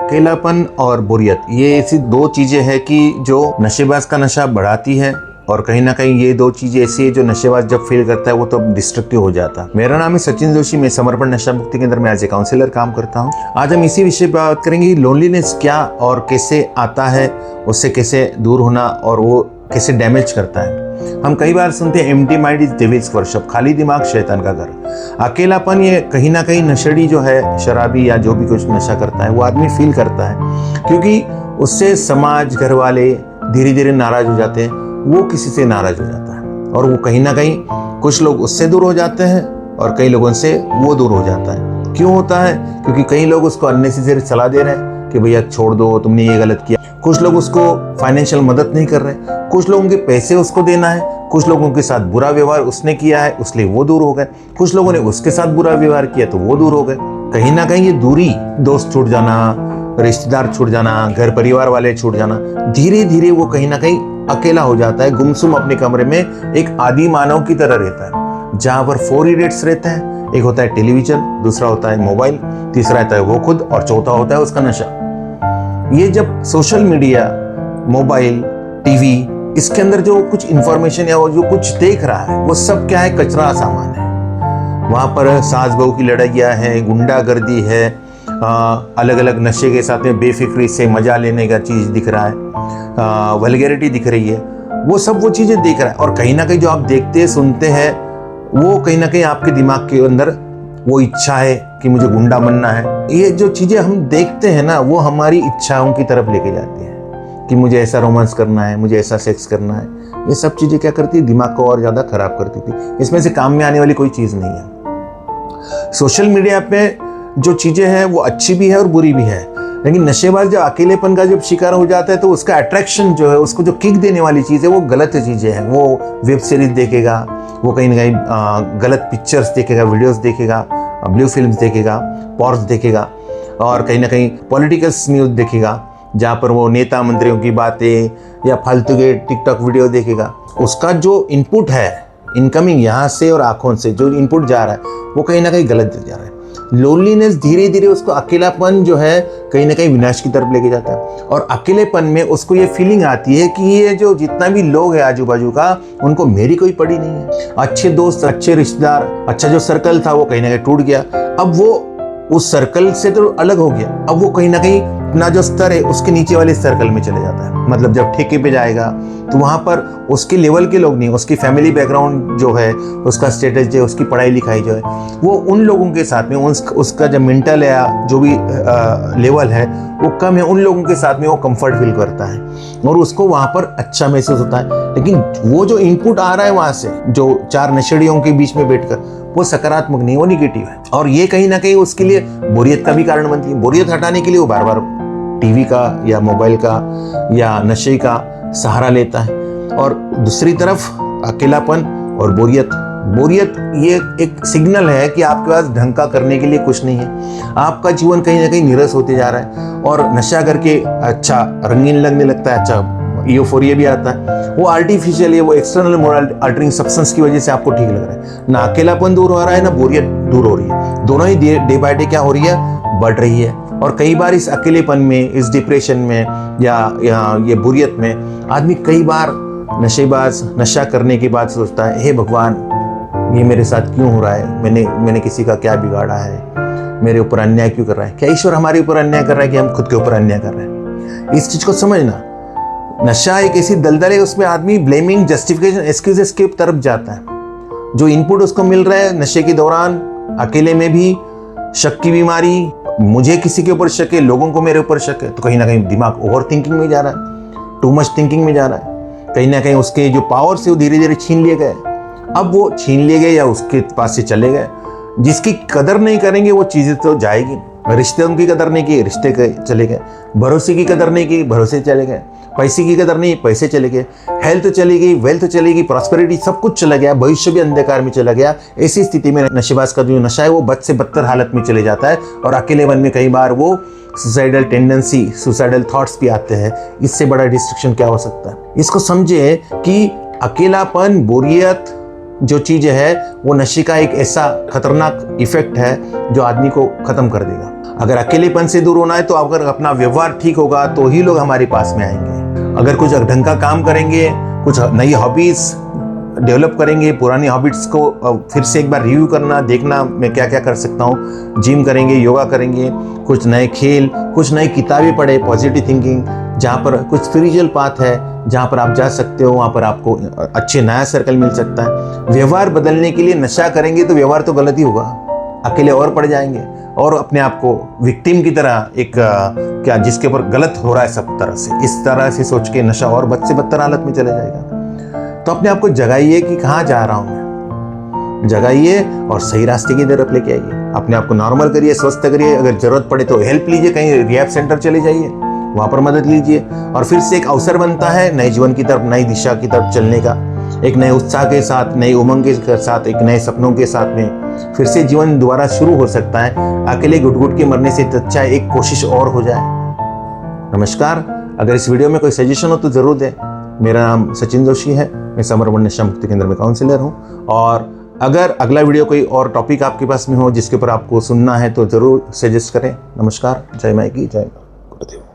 अकेलापन और बोरियत, ये ऐसी दो चीजें हैं कि जो नशेबाज का नशा बढ़ाती है, और कहीं ना कहीं ये दो चीजें ऐसी है जो नशेबाज जब फील करता है वो तो डिस्ट्रक्टिव हो जाता है। मेरा नाम है सचिन जोशी, मैं समर्पण नशा मुक्ति केंद्र में एज ए काउंसलर काम करता हूँ। आज हम इसी विषय पर बात करेंगे, लोनलीनेस क्या और कैसे आता है, उससे कैसे दूर होना और वो कैसे डैमेज करता है। हम कई बार सुनते हैं empty mind is devils workshop, खाली दिमाग शैतान का घर। अकेलापन ये कहीं ना कहीं नशेड़ी जो है, शराबी या जो भी कुछ नशा करता है, वो आदमी फील करता है, क्योंकि उससे समाज, घर वाले धीरे धीरे नाराज हो जाते हैं, वो किसी से नाराज हो जाता है, और वो कहीं ना कहीं कुछ लोग उससे दूर हो जाते हैं और कई लोगों से वो दूर हो जाता है। क्यों होता है? क्योंकि कई लोग उसको अननेसेसरी सलाह दे रहे हैं कि भैया छोड़ दो, तुमने ये गलत किया। कुछ लोग उसको फाइनेंशियल मदद नहीं कर रहे, कुछ लोगों के पैसे उसको देना है, कुछ लोगों के साथ बुरा व्यवहार उसने किया है इसलिए वो दूर हो गए, कुछ लोगों ने उसके साथ बुरा व्यवहार किया तो वो दूर हो गए। कहीं ना कहीं ये दूरी, दोस्त छूट जाना, रिश्तेदार छूट जाना, घर परिवार वाले छूट जाना, धीरे धीरे वो कहीं ना कहीं अकेला हो जाता है, गुमसुम अपने कमरे में एक आदि मानव की तरह रहता है, जहां पर 4 इडियट्स रहते हैं। एक होता है टेलीविजन, दूसरा होता है मोबाइल, तीसरा होता है वो खुद, और चौथा होता है उसका नशा। ये जब सोशल मीडिया, मोबाइल, टीवी, इसके अंदर जो कुछ इंफॉर्मेशन या वो जो कुछ देख रहा है, वो सब क्या है? कचरा सामान है। वहां पर सास बहू की लड़ाइयाँ है, गुंडागर्दी है, अलग अलग नशे के साथ में बेफिक्री से मजा लेने का चीज दिख रहा है, वल्गैरिटी दिख रही है, वो सब वो चीजें देख रहा है। और कहीं ना कहीं जो आप देखते हैं, सुनते हैं, वो कहीं ना कहीं आपके दिमाग के अंदर वो इच्छा है कि मुझे गुंडा बनना है। ये जो चीजें हम देखते हैं ना, वो हमारी इच्छाओं की तरफ लेके जाती है कि मुझे ऐसा रोमांस करना है, मुझे ऐसा सेक्स करना है। ये सब चीजें क्या करती है? दिमाग को और ज्यादा खराब करती थी। इसमें से काम में आने वाली कोई चीज नहीं है। सोशल मीडिया पे जो चीजें हैं वो अच्छी भी है और बुरी भी है, लेकिन नशेबाज जब अकेलेपन का जब शिकार हो जाता है तो उसका अट्रैक्शन जो है, उसको जो किक देने वाली चीज़ है, वो गलत चीज़ें हैं। वो वेब सीरीज देखेगा, वो कहीं ना कहीं गलत पिक्चर्स देखेगा, वीडियोस देखेगा, ब्लू फिल्म्स देखेगा, पॉर्स देखेगा, और कहीं ना कहीं पॉलिटिकल न्यूज़ देखेगा, जहाँ पर वो नेता मंत्रियों की बातें या फालतू के टिकटॉक वीडियो देखेगा। उसका जो इनपुट है, इनकमिंग यहाँ से और आँखों से जो इनपुट जा रहा है, वो कहीं ना कहीं गलत जा रहा है। लोनलीनेस धीरे धीरे उसको, अकेलापन जो है कहीं ना कहीं विनाश की तरफ लेके जाता है, और अकेलेपन में उसको ये फीलिंग आती है कि ये जो जितना भी लोग है आजू बाजू का, उनको मेरी कोई पड़ी नहीं है। अच्छे दोस्त, अच्छे रिश्तेदार, अच्छा जो सर्कल था वो कहीं ना कहीं टूट गया। अब वो उस सर्कल से तो अलग हो गया, अब वो कहीं ना कहीं अपना जो स्तर है उसके नीचे वाले सर्कल में चले जाता है। मतलब जब ठेके पे जाएगा तो वहाँ पर उसके लेवल के लोग नहीं, उसकी फैमिली बैकग्राउंड जो है, उसका स्टेटस जो है, उसकी पढ़ाई लिखाई जो है, वो उन लोगों के साथ में, उसका जो मेंटल या जो भी लेवल है वो कम है, उन लोगों के साथ में वो कंफर्ट फील करता है और उसको वहाँ पर अच्छा महसूस होता है। लेकिन वो जो इनपुट आ रहा है वहाँ से, जो 4 नशेड़ियों के बीच में बैठकर, वो सकारात्मक नहीं, वो निगेटिव है, और ये कहीं ना कहीं उसके लिए बोरियत का भी कारण बनती है। बोरियत हटाने के लिए वो बार बार टीवी का या मोबाइल का या नशे का सहारा लेता है। और दूसरी तरफ अकेलापन और बोरियत ये एक सिग्नल है कि आपके पास ढंग का करने के लिए कुछ नहीं है, आपका जीवन कहीं ना कहीं नीरस होते जा रहा है, और नशा करके अच्छा रंगीन लगने लगता है, अच्छा यूफोरिया भी आता है। वो आर्टिफिशियल है, वो एक्सटर्नल मोरल अल्टरिंग सब्सटेंस की वजह से आपको ठीक लग रहा है। ना अकेलापन दूर हो रहा है, ना बोरियत दूर हो रही है, दोनों ही डे बाय डे क्या हो रही है? बढ़ रही है। और कई बार इस अकेलेपन में, इस डिप्रेशन में या ये बोरियत में आदमी कई बार नशेबाज नशा करने के बाद सोचता है, हे भगवान, ये मेरे साथ क्यों हो रहा है? मैंने किसी का क्या बिगाड़ा है? मेरे ऊपर अन्याय क्यों कर रहा है? क्या ईश्वर हमारे ऊपर अन्याय कर रहा है कि हम खुद के ऊपर अन्याय कर रहे हैं? इस चीज को समझना। नशा एक ऐसी दलदल है, उसमें आदमी ब्लेमिंग, जस्टिफिकेशन, एक्सक्यूजेस की तरफ जाता है। जो इनपुट उसको मिल रहा है नशे के दौरान, अकेले में भी, शक की बीमारी, मुझे किसी के ऊपर शक है, लोगों को मेरे ऊपर शक है, तो कहीं ना कहीं दिमाग ओवर थिंकिंग में जा रहा है, टू मच थिंकिंग में जा रहा है। कहीं ना कहीं उसके जो पावर से वो धीरे धीरे छीन लिए गए। अब वो छीन लिए गए या उसके पास से चले गए। जिसकी कदर नहीं करेंगे वो चीजें तो जाएगी। रिश्ते उनकी कदर नहीं की, रिश्ते चले गए। भरोसे की कदर नहीं की, भरोसे चले गए। पैसे की कदर नहीं, पैसे चले गए। हेल्थ चली गई, वेल्थ चली गई, प्रॉस्पेरिटी, सब कुछ चला गया। भविष्य भी अंधकार में चला गया। ऐसी स्थिति में नशेबाज का जो नशा है वो बद से बदतर हालत में चले जाता है, और अकेलेपन में कई बार वो सुसाइडल टेंडेंसी, सुसाइडल थॉट्स भी आते हैं। इससे बड़ा डिस्ट्रक्शन क्या हो सकता है? इसको समझे कि अकेलापन, बोरियत जो चीज है वो नशे का एक ऐसा खतरनाक इफेक्ट है जो आदमी को खत्म कर देगा। अगर अकेलेपन से दूर होना है तो अगर अपना व्यवहार ठीक होगा तो ही लोग हमारे पास में आएंगे। अगर कुछ ढंग का काम करेंगे, कुछ नई हॉबीज डेवलप करेंगे, पुरानी हॉबीज को फिर से एक बार रिव्यू करना, देखना मैं क्या क्या कर सकता हूँ, जिम करेंगे, योगा करेंगे, कुछ नए खेल, कुछ नई किताबें पढ़े, पॉजिटिव थिंकिंग, जहाँ पर कुछ स्पिरिचुअल पाथ है जहाँ पर आप जा सकते हो, वहाँ पर आपको अच्छे नया सर्कल मिल सकता है। व्यवहार बदलने के लिए नशा करेंगे तो व्यवहार तो गलत ही होगा, अकेले और पड़ जाएंगे और अपने आप को विक्टिम की तरह एक क्या जिसके ऊपर गलत हो रहा है सब तरह से, इस तरह से सोच के नशा और बद से बदतर हालत में चले जाएगा। तो अपने आप को जगाइए कि कहाँ जा रहा हूँ मैं, जगाइए और सही रास्ते की तरफ लेके आइए। अपने आप को नॉर्मल करिए, स्वस्थ करिए, अगर जरूरत पड़े तो हेल्प लीजिए, कहीं रिहैब सेंटर चले जाइए, वहाँ पर मदद लीजिए और फिर से एक अवसर बनता है नए जीवन की तरफ, नई दिशा की तरफ चलने का, एक नए उत्साह के साथ, नई उमंग के साथ, एक नए सपनों के साथ में फिर से जीवन दोबारा शुरू हो सकता है। अकेले घुट घुट के मरने से अच्छा एक कोशिश और हो जाए। नमस्कार, अगर इस वीडियो में कोई सजेशन हो तो जरूर दें। मेरा नाम सचिन जोशी है, मैं समर्पण नशा मुक्ति केंद्र में काउंसलर हूँ। और अगर अगला वीडियो कोई और टॉपिक आपके पास में हो जिसके ऊपर आपको सुनना है तो जरूर सजेस्ट करें। नमस्कार, जय माई की, जय गुरुदेव।